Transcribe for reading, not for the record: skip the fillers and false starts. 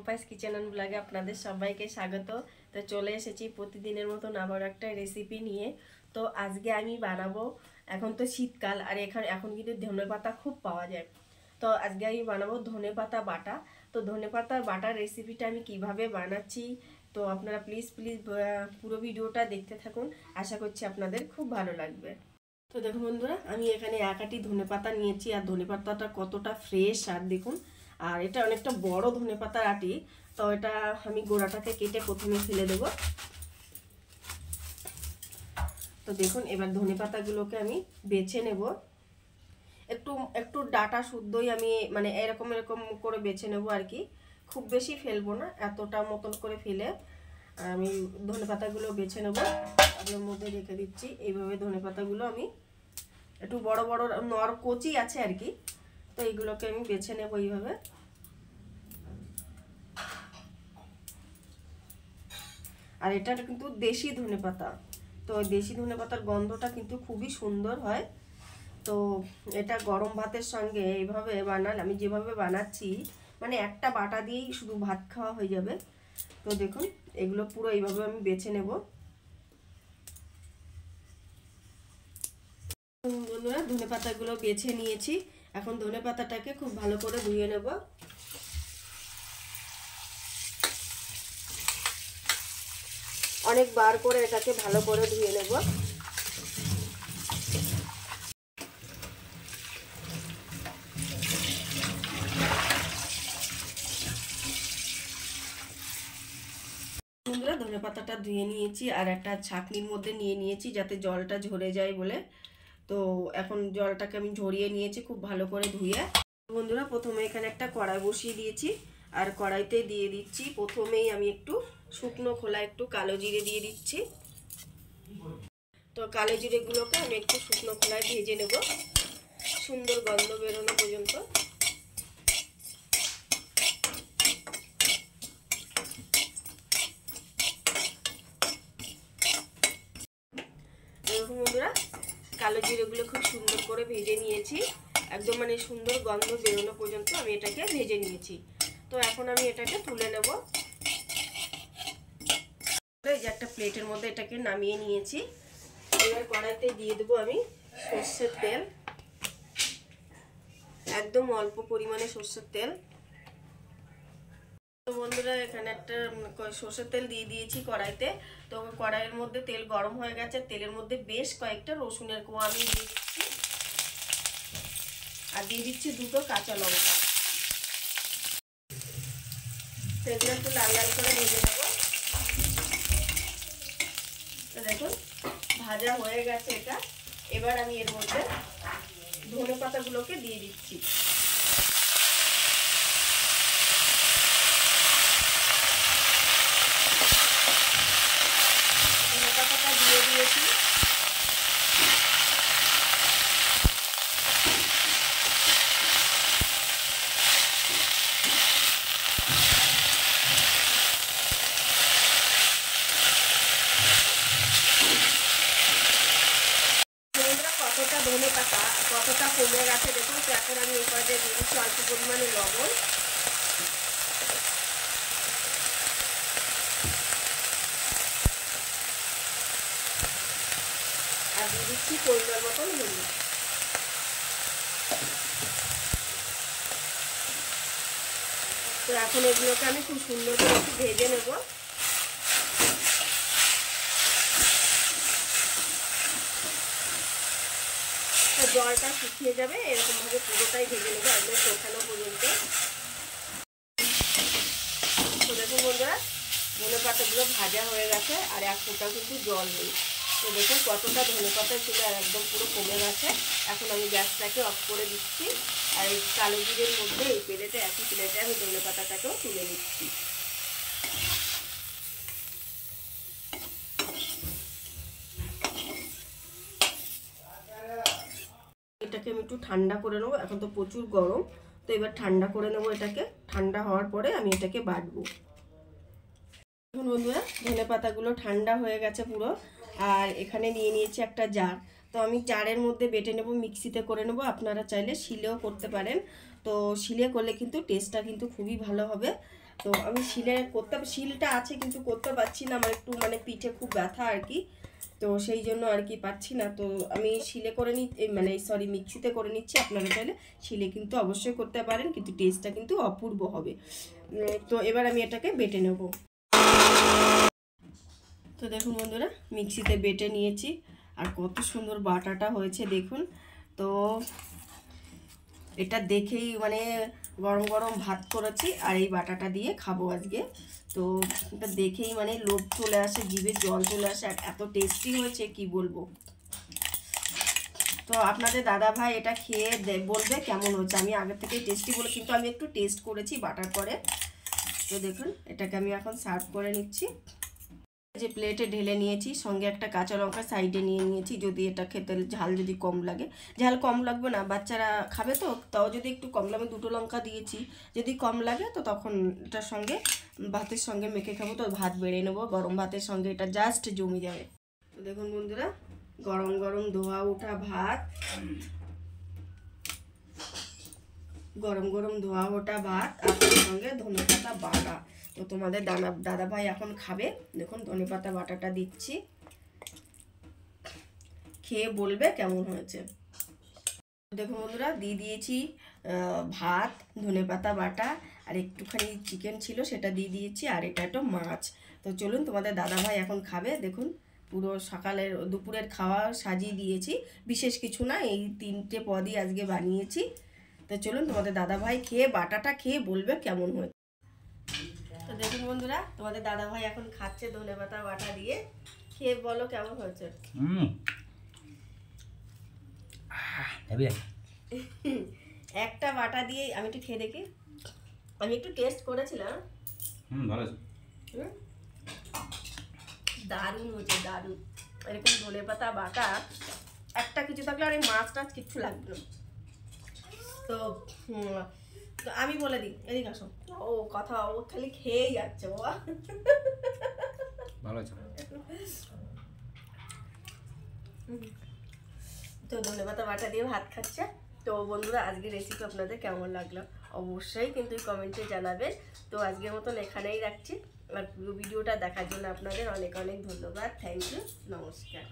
পম্পাস kitchen and ব্লগে আপনাদের সবাইকে স্বাগত। তো চলে এসেছি প্রতিদিনের মতন আবার একটা রেসিপি নিয়ে। তো আজকে আমি বানাবো, এখন তো শীতকাল আর এখন কিন্তু ধনেপাতা খুব পাওয়া যায়। তো আজকে আমি বানাবো ধনেপাতা বাটা। তো ধনেপাতার বাটার রেসিপিটা আমি কিভাবে বানাচ্ছি, তো আপনারা প্লিজ পুরো ভিডিওটা দেখতে থাকুন। আশা করছি আপনাদের খুব ভালো লাগবে। তো দেখুন বন্ধুরা, আমি এখানে এক আটি ধনেপাতা নিয়েছি, আর ধনেপাতাটা কতটা ফ্রেশ আর দেখুন। আর এটা অনেকটা বড় ধনেপাতার আটি। তো এটা আমি গোড়াটাকে কেটে প্রথমে ফেলে দেব। তো দেখুন, এবার ধনেপাতাগুলোকে আমি বেছে নেব। একটু একটু ডাটা শুদ্ধই আমি মানে এরকম করে বেছে নেব আর কি, খুব বেশি ফেলবো না, এতটা মতন করে ফেলে আমি ধনেপাতাগুলো বেছে নেব। এর মধ্যে রেখে দিচ্ছি। এইভাবে ধনেপাতাগুলো আমি একটু বড় বড় নর কচি আছে আর কি, তো এইগুলোকে আমি বেছে নেব এইভাবে। আর এটা কিন্তু দেশি ধনেপাতা, তো দেশি ধনেপাতার গন্ধটা কিন্তু খুবই সুন্দর হয়। তো এটা গরম ভাতের সঙ্গে এইভাবে বানালে, আমি যেভাবে বানাচ্ছি মানে একটা বাটা দিয়েই শুধু ভাত খাওয়া হয়ে যাবে। তো দেখুন, এগুলো পুরো এইভাবে আমি বেছে নেব। বন্ধুরা, ধনেপাতাগুলো বেছে নিয়েছি। এখন ধনেপাতাটাকে খুব ভালো করে ধুয়ে নেব। অনেকবার করে এটাকে ভালো করে ধুয়ে নেব। বন্ধুরা, ধনেপাতাটা ধুয়ে নিয়েছি আর একটা ছাঁকনির মধ্যে নিয়ে নিয়েছি যাতে জলটা ঝরে যায় বলে। তো এখন জলটাকে আমি ঝরিয়ে নিয়েছি খুব ভালো করে ধুয়ে। বন্ধুরা, প্রথমে এখানে একটা কড়াই বসিয়ে দিয়েছি, আর কড়াইতে দিয়ে দিচ্ছি প্রথমেই আমি একটু শুকনো খোলা একটু কালো জিরে দিয়ে দিচ্ছি। তো কালো জিরেগুলোকে আমি একটু শুকনো খোলায় ভেজে নেব, সুন্দর গন্ধ বেরোনো পর্যন্ত। দেখুন বন্ধুরা, কালো জিরেগুলো খুব সুন্দর করে ভেজে নিয়েছি, একদম মানে সুন্দর গন্ধ বেরোনো পর্যন্ত আমি এটাকে ভেজে নিয়েছি। তো এখন আমি এটাকে তুলে নেব। এই যে একটা প্লেটের মধ্যে এটাকে নামিয়ে নিয়েছি। এবার কড়াইতে দিয়ে দেবো আমি সর্ষের তেল, একদম অল্প পরিমাণে সর্ষের তেল। তো বন্ধুরা, এখানে একটা সর্ষের তেল দিয়ে দিয়েছি কড়াইতে। তো কড়াইয়ের মধ্যে তেল গরম হয়ে গেছে, তেলের মধ্যে বেশ কয়েকটা রসুনের কোয়া আমি দিয়ে দিচ্ছি, আর দিয়ে দিচ্ছি দুটো কাঁচা লঙ্কা। সেগুলো একটু লাল লাল করে ভেজে নেব। তো দেখুন, ভাজা হয়ে গেছে এটা। এবার আমি এর মধ্যে ধনেপাতাগুলোকে দিয়ে দিচ্ছি। ধনেপাতাটা দিয়ে দিয়েছি। কতটা ধনেপাতা কতটা কমে গেছে দেখুন। তো এখন আমি এই পর্যায়ে দিয়ে দিচ্ছি অল্প পরিমাণে লবণ, আর দিয়ে দিচ্ছি পরিমাণ মতন হলুদ। তো এখন এগুলোকে আমি খুব সুন্দর করে একটু ভেজে নেব। জলটা শুকিয়ে যাবে এরকম ভাবে পুরোটাই ভেজে নেবো একদম শোকানো পর্যন্ত। তো দেখুন বন্ধুরা, ধনেপাতাগুলো ভাজা হয়ে গেছে আর এক ফোঁটাও কিন্তু জল নেই। তো দেখুন কতটা ধনেপাতা ছিল আর একদম পুরো কমে গেছে। এখন আমি গ্যাসটাকে অফ করে দিচ্ছি, আর এই কালো জিরের মধ্যে এই প্লেটে একই প্লেটে আমি ধনেপাতাটাকেও তুলে নিচ্ছি। এটাকে আমি একটু ঠান্ডা করে নেবো, এখন তো প্রচুর গরম। তো এবার ঠান্ডা করে নেবো এটাকে, ঠান্ডা হওয়ার পরে আমি এটাকে বাটবো। এখন বন্ধুরা, ধনেপাতাগুলো ঠান্ডা হয়ে গেছে পুরো, আর এখানে নিয়ে নিয়েছি একটা জার। তো আমি জারের মধ্যে বেটে নেব, মিক্সিতে করে নেব, আপনারা চাইলে শিলেও করতে পারেন। তো শিলে করলে কিন্তু টেস্টটা কিন্তু খুবই ভালো হবে। তো আমি শিলে করতে, শিলটা আছে কিন্তু করতে পারছি না, আমার একটু মানে পিঠে খুব ব্যথা আর কি, তো সেই জন্য আর কি পাচ্ছি না। তো আমি শিলে করে মানে সরি মিক্সিতে করে নিচ্ছি। আপনারা চাইলে শিলে কিন্তু অবশ্যই করতে পারেন, কিন্তু টেস্টটা কিন্তু অপূর্ব হবে। তো এবার আমি এটাকে বেটে নেব। তো দেখুন বন্ধুরা, মিক্সিতে বেটে নিয়েছি, আর কত সুন্দর বাটাটা হয়েছে দেখুন। তো এটা দেখেই মানে গরম গরম ভাত করেছি আর এই বাটাটা দিয়ে খাবো আজকে। তো এটা দেখেই মানে লোভ চলে আসে, জিভে জল চলে আসে, আর এত টেস্টি হয়েছে কি বলবো। তো আপনাদের দাদা ভাই এটা খেয়ে বলবে কেমন হচ্ছে। আমি আগে থেকে টেস্টি বলে, কিন্তু আমি একটু টেস্ট করেছি বাটার পরে। তো দেখুন এটাকে আমি এখন সার্ভ করে নিচ্ছি। যে প্লেটে ঢেলে নিয়েছি, সঙ্গে একটা কাঁচা লঙ্কা সাইডে নিয়ে নিয়েছি, যদি এটা খেতে ঝাল যদি কম লাগে। ঝাল কম লাগবে না, বাচ্চারা খাবে তো, তাও যদি একটু কম লাগে, 2টো লঙ্কা দিয়েছি, যদি কম লাগে তো তখন এটার সঙ্গে ভাতের সঙ্গে মেখে খাবো। তো ভাত বেড়ে নেবো, গরম ভাতের সঙ্গে এটা জাস্ট জমে যাবে। তো দেখুন বন্ধুরা, গরম গরম ধোয়া ওঠা ভাত, গরম গরম ধোয়া ওঠা ভাত আর তার সঙ্গে ধনেপাতা বাটা। তো তোমাদের দাদা ভাই এখন খাবে। দেখুন ধনেপাতা বাটাটা দিচ্ছি, খেয়ে বলবে কেমন হয়েছে। দেখুন বন্ধুরা, দিয়ে দিয়েছি ভাত, ধনেপাতা বাটা, আর একটুখানি চিকেন ছিল সেটা দিয়ে দিয়েছি, আর এটা একটা মাছ। তো চলুন তোমাদের দাদা ভাই এখন খাবে। দেখুন পুরো সকালের দুপুরের খাওয়া সাজিয়ে দিয়েছি, বিশেষ কিছু না, এই 3টে পদই আজকে বানিয়েছি। তো চলুন তোমাদের দাদা ভাই খেয়ে বাটাটা খেয়ে বলবে কেমন হয়েছে। তো দেখুন বন্ধুরা, তোমাদের দাদা ভাই এখন খাচ্ছে ধনেপাতা বাটা দিয়ে, খেয়ে বলো কেমন হয়েছে। একটা বাটা দিয়ে আমি একটু খেয়ে দেখি, আমি একটু টেস্ট করেছিলাম। ভালো, দারুণ হয়েছে, দারুণ। এরকম ধনেপাতা বাটা একটা কিছু থাকলে আর এই মাছ টাছ কিচ্ছু লাগবে না। তো তো আমি বলে দিই, এদিকে আসো। ও কথা, ও খালি খেয়েই যাচ্ছে বাবা। ভালো আছে। তো ধনেপাতা বাটা দিয়ে ভাত খাচ্ছে। তো বন্ধুরা, আজকের রেসিপি আপনাদের কেমন লাগলো অবশ্যই কিন্তু কমেন্টে জানাবেন। তো আজকের মতন এখানেই রাখছি, আর পুরো ভিডিওটা দেখার জন্য আপনাদের অনেক অনেক ধন্যবাদ। থ্যাংক ইউ, নমস্কার।